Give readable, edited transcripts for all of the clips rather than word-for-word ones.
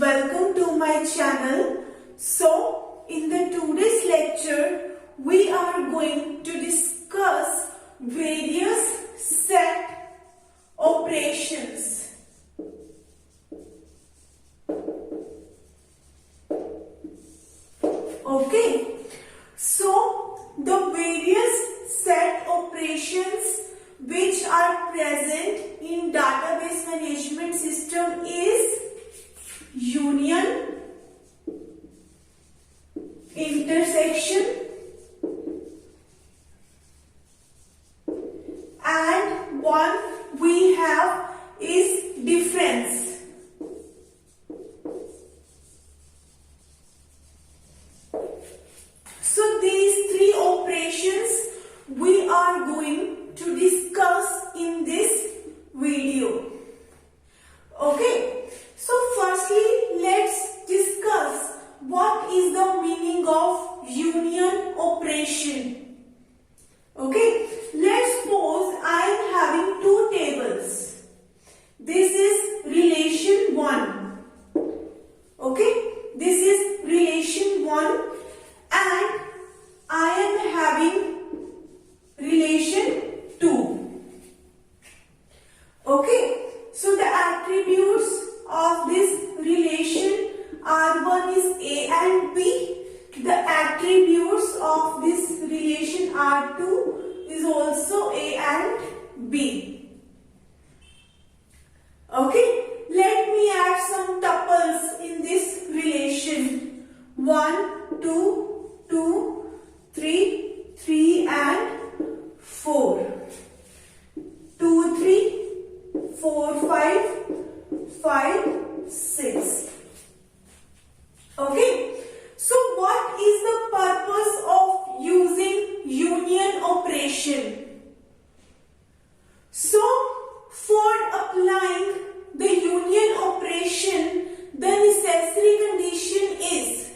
welcome to my channel. So, in the today's lecture, we are going to discuss various set operations. Okay, so the various set operations which are present in database management system is union, intersection, and one we have is difference. So these three operations we are going to discuss in this video. Okay, so firstly let's discuss what is the meaning of union operation. Okay, let's suppose I am having two tables. This is relation 1. Okay, this is relation 1 and I am having relation 2. Okay, so the attributes of this relation R1 is A and B. The attributes of this relation R2 is also A and B. Okay, let me add some tuples in this relation. 1, 2, 2, 3, 3 and 4. 2, 3, 4, 5, 5, 6. Okay, so what is the purpose of using union operation? So, for applying the union operation, the necessary condition is,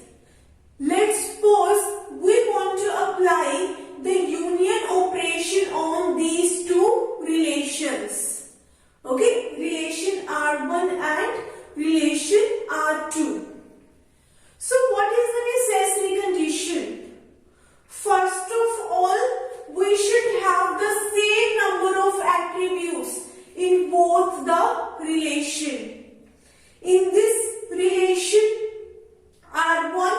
let's suppose we want to apply the union operation on these two relations. Okay, relation R1 and relation R2. So what is the necessary condition? First of all, we should have the same number of attributes in both the relation. In this relation R1,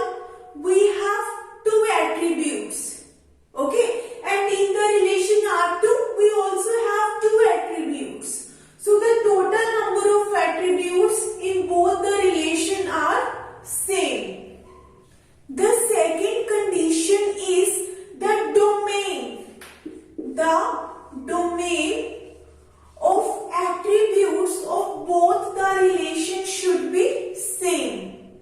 we have two attributes. Okay, and in the relation R2, we also have two attributes. So the total number of attributes in both the relation are same. The second condition is the domain. The domain of attributes of both the relations should be same.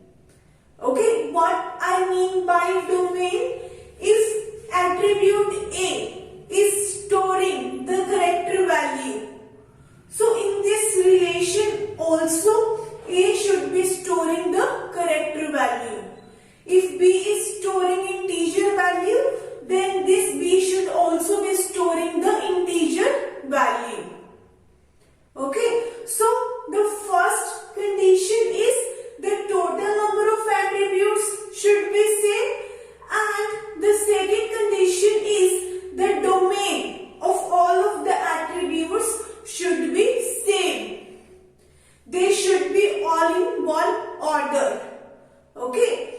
Okay, what I mean by domain? If attribute A is storing the character value, so in this relation also A should be storing the character value. If B is storing integer value, then this B should also be storing the integer value. Okay, so the first condition is the total number of attributes should be same, and the second condition is the domain of all of the attributes should be same. They should be all in one order. Okay,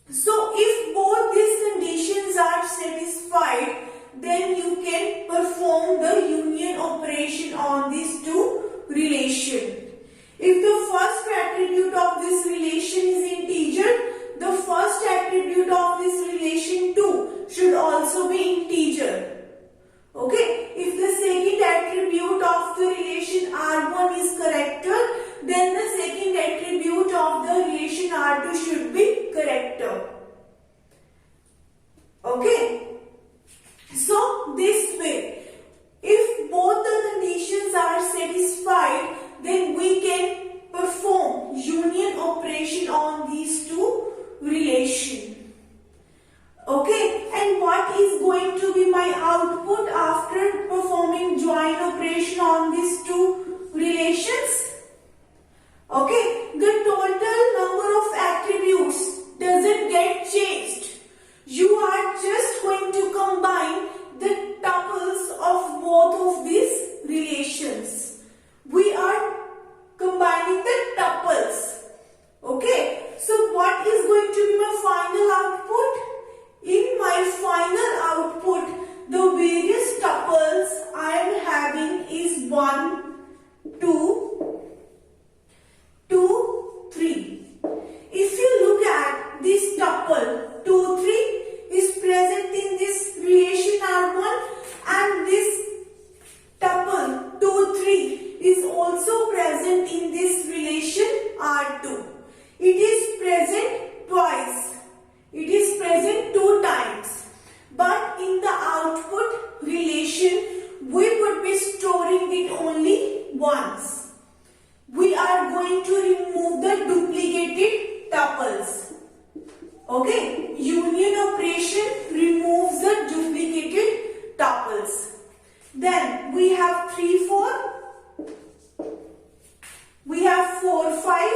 so if both these conditions are satisfied, then you can perform the union operation on these two relations. If the first attribute of this relation is integer, the first attribute of this relation 2 should also be integer. Okay, if the second attribute of the relation R1 is character, then the second attribute of the relation R2 should be character. Okay, so this way, if both the conditions are satisfied, then we can perform union operation on these two relations. Okay, and what is going to be my output after performing join operation on these two relations? Okay, the total going to remove the duplicated tuples. Okay, union operation removes the duplicated tuples. Then we have 3, 4. We have 4, 5.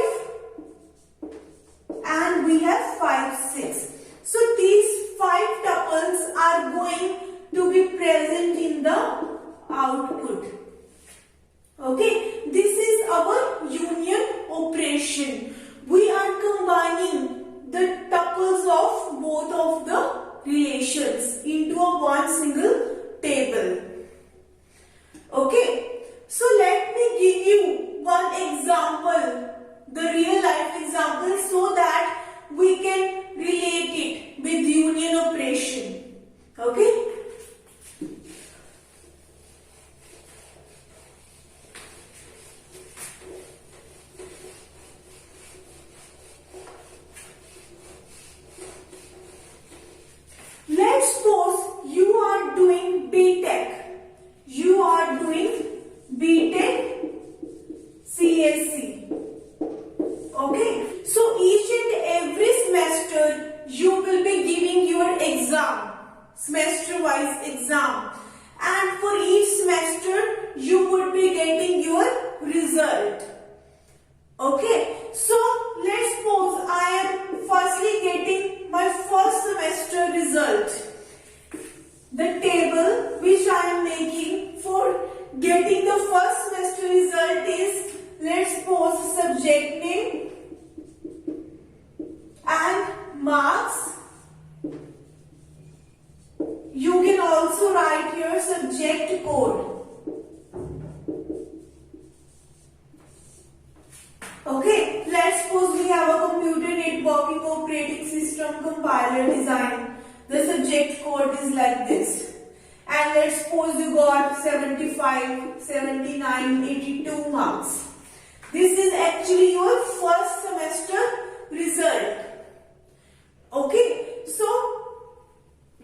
And we have 5, 6. So these 5 tuples are going to be present in the output. Okay, this is our union operation. We are combining the tuples of both of the relations into a one single table. Okay, so let me give you one example, the real life example, so that we can relate it with union operation. Okay. Let's suppose you are doing BTech. You are doing BTech CSC. Okay. So each and every semester you will be giving your exam, semester-wise exam. And for each semester you would be getting your result. Okay. So let's suppose I am firstly getting my first semester result. The table which I am making for getting the first semester result is, let's suppose, subject name and marks. You can also write your subject code. Okay, let's suppose we have a computer networking operating system compiler design. The subject code is like this. And let's suppose you got 75, 79, 82 marks. This is actually your first semester result. Okay, so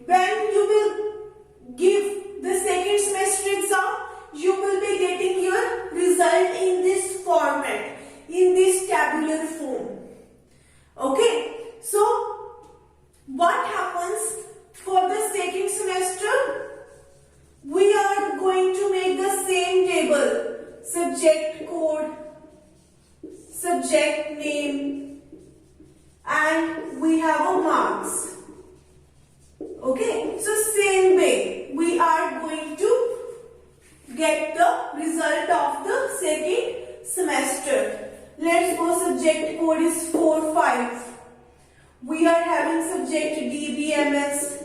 when you will give the second semester exam, you will be getting your result in this format, in this tabular form. Okay, so what happens for the second semester? We are going to make the same table, subject code, subject name, and we have a marks. Okay, so same way we are going to get the result of the second semester. Let's go, subject code is 4, 5. We are having subject DBMS,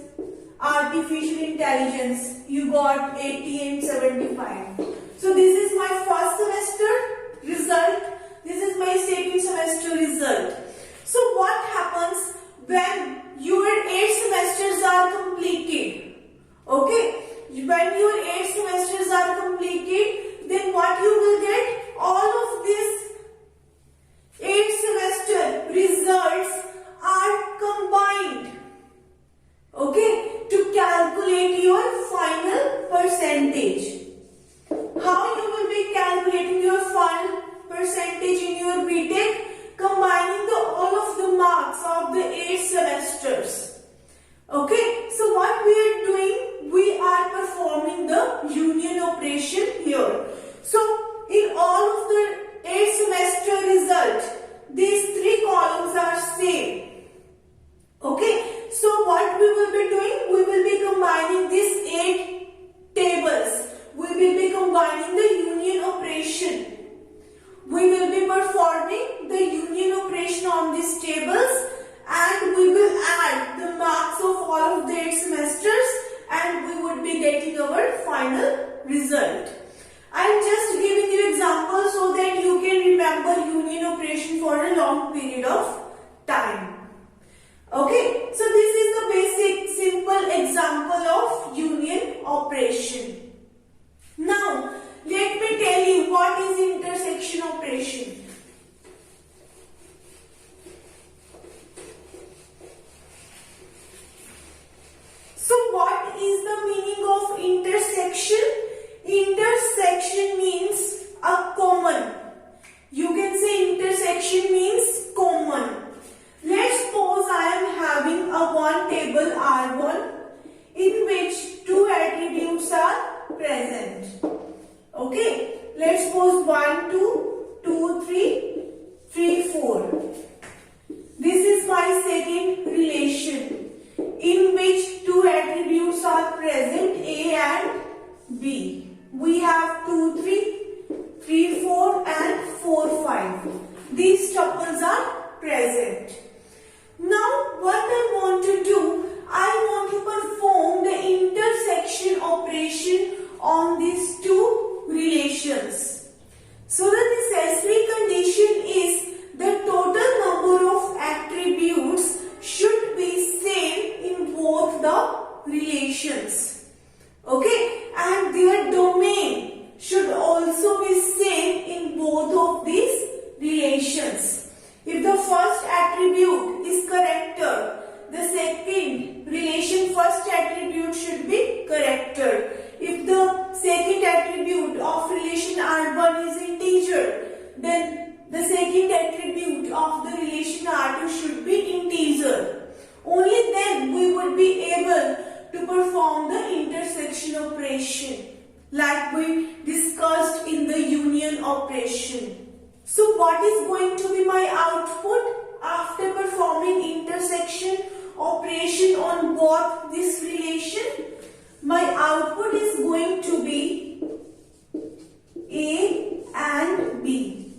artificial intelligence. You got 80 and 75. So this is my first semester result. This is my second semester result. So what happens when your 8 semesters are completed? Okay, when your 8 semesters are completed, then what you will get? All of these 8 semester results are combined. Okay, to calculate your final percentage. How you will be calculating your final percentage in your BTech? Combining all of the marks of the 8 semesters. Okay, so what we are doing? We are performing the union operation here. So in all of the 8 semester result, these 3 columns are same. Okay, so what we will be doing? We will be combining these 8 tables. We will be combining the union operation. We will be performing the union operation on these tables, and we will add the marks of all of the 8 semesters, and we would be getting our final result. I am just giving you examples so that you can remember union operation for a long period of time. Okay, so this is the basic simple example of union operation. Now, let me tell you what is intersection operation. So what is the meaning of intersection? Intersection means a common. You can These tuples are present. Now what I want to do, I want to perform the intersection operation on these two relations. So the necessary condition is the total number of attributes should be same in both the relations. Okay, and their domain should also be same in both of these relations. If the first attribute is character, the second relation first attribute should be character. If the second attribute of relation R1 is integer, then the second attribute of the relation R2 should be integer. Only then we would be able to perform the intersection operation like we discussed in the union operation. So what is going to be my output after performing intersection operation on both this relation? My output is going to be A and B.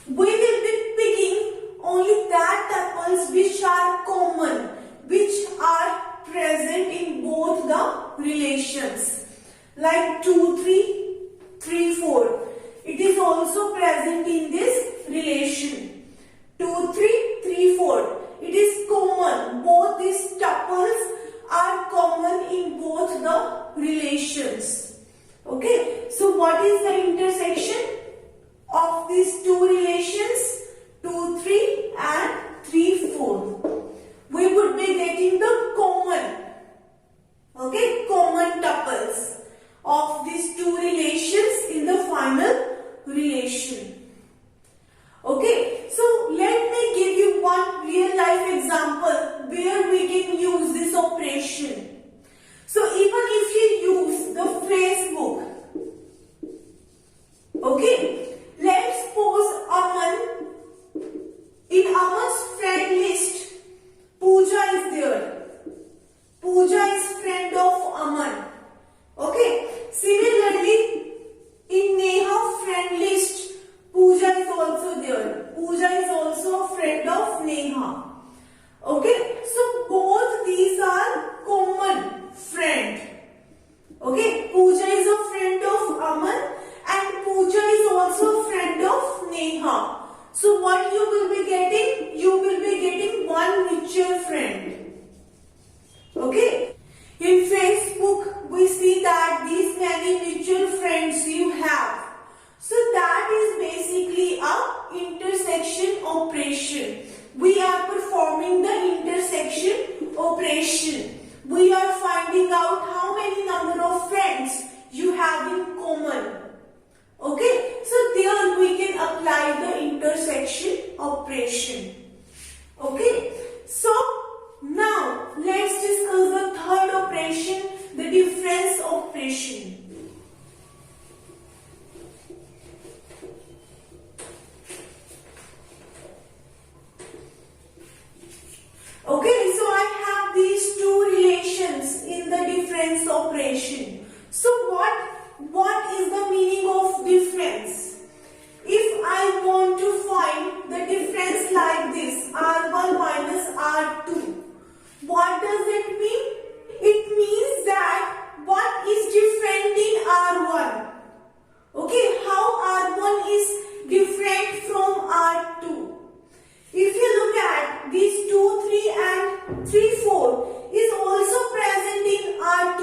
We will be picking only that tuples which are common, which are present in both the relations. Like 2, 3, 3, 4. It is also present in this relation. 2, 3, 3, 4. It is common. Both these tuples are common in both the relations. Okay. So what is the intersection of these two relations? 2, 3 and 3, 4. We would be getting the common. Okay. Common tuples of these two relations in the final relation. Okay, so let me give you one real life example where we can use this operation. So even if you use the Facebook, okay, let's suppose Aman, in Aman's friend list, Pooja is there. Pooja is friend of Aman. Okay, similarly, in Neha friend list, Pooja is also there. Pooja is also a friend of Neha. Okay, so both these are common friend. Okay, Pooja is a friend of Aman and Pooja is also a friend of Neha. So what you will be getting? You will be getting one mutual friend. Okay. In Facebook, we see that these many mutual friends you have. So that is basically a intersection operation. We are performing the intersection operation. We are finding out how many number of friends you have in common. Okay, so there we can apply the intersection operation. Okay, so now let's discuss the third operation, the difference operation. Okay, so I have these two relations in the difference operation. So what is the meaning of difference? If I want to find the difference like this, R1 minus R2, what does it mean? It means that what is different in R1? Okay, how R1 is different from R2? If you look at these 2, 3 and 3, 4 is also present in R2.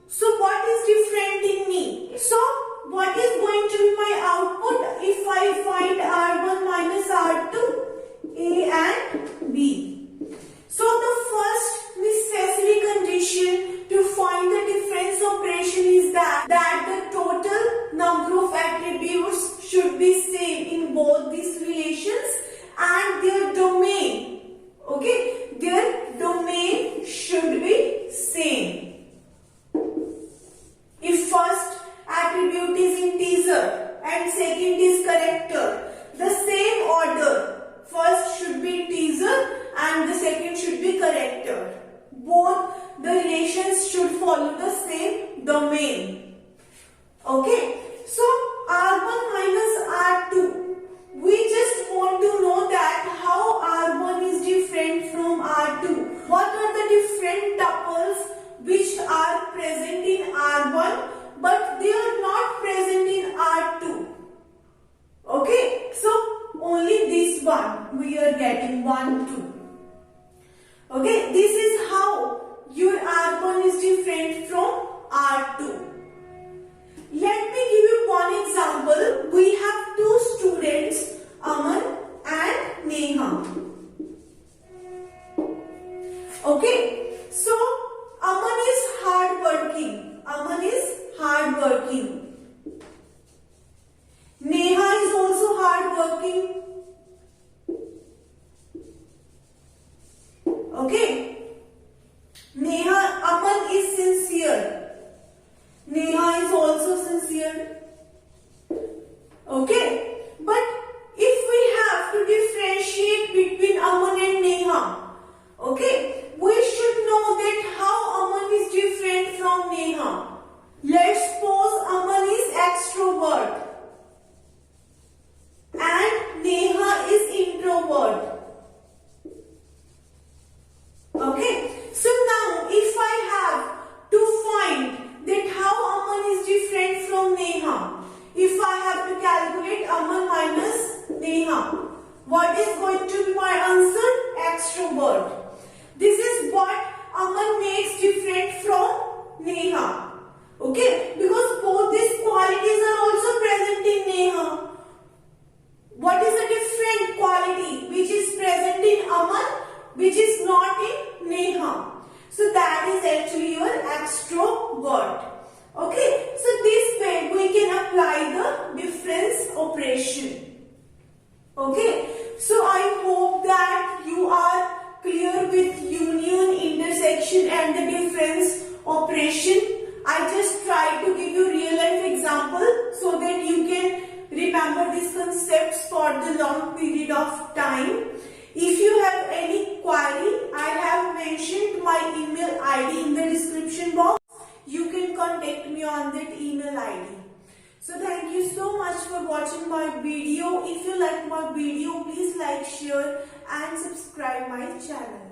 So what is different in me? So what is going to be my output if I find R1 minus R2? A and B. So the first necessary condition to find the difference operation is that the total number of attributes should be same in both these relations and their domain. Okay, their domain should be same. If first attribute is integer and second is character, the same order. First should be integer and the second should be character. Both the relations should follow the same domain. Okay, so R1 minus R2, we 1. We are getting 1, 2. Okay, this is how your R1 is different from R2. Let me give you one example. We have two students, Aman and Neha. Okay, so Aman is hardworking. Aman is hardworking. Neha is also hardworking. Okay. Aman is sincere. Neha is also sincere. Okay. But if we have to differentiate between Aman and Neha, okay, we should know that how Aman is different from Neha. Let's suppose Aman is extrovert and Neha is introvert. Okay, so now if I have to find that how Aman is different from Neha, if I have to calculate Aman minus Neha, what is going to be my answer? Extrovert. This is what Aman makes different from Neha. Okay, because both these qualities are also present in Neha. What is a different quality which is present in Aman, which is not in Neha? So that is actually your extrovert. Okay, so this way we can apply the difference operation. Okay, so I hope that you are clear with union, intersection and the difference operation. I just try to give you real life example so that you can remember these concepts for the long period of time. If you have any query, I have mentioned my email ID in the description box. You can contact me on that email ID. So thank you so much for watching my video. If you like my video, please like, share and subscribe my channel.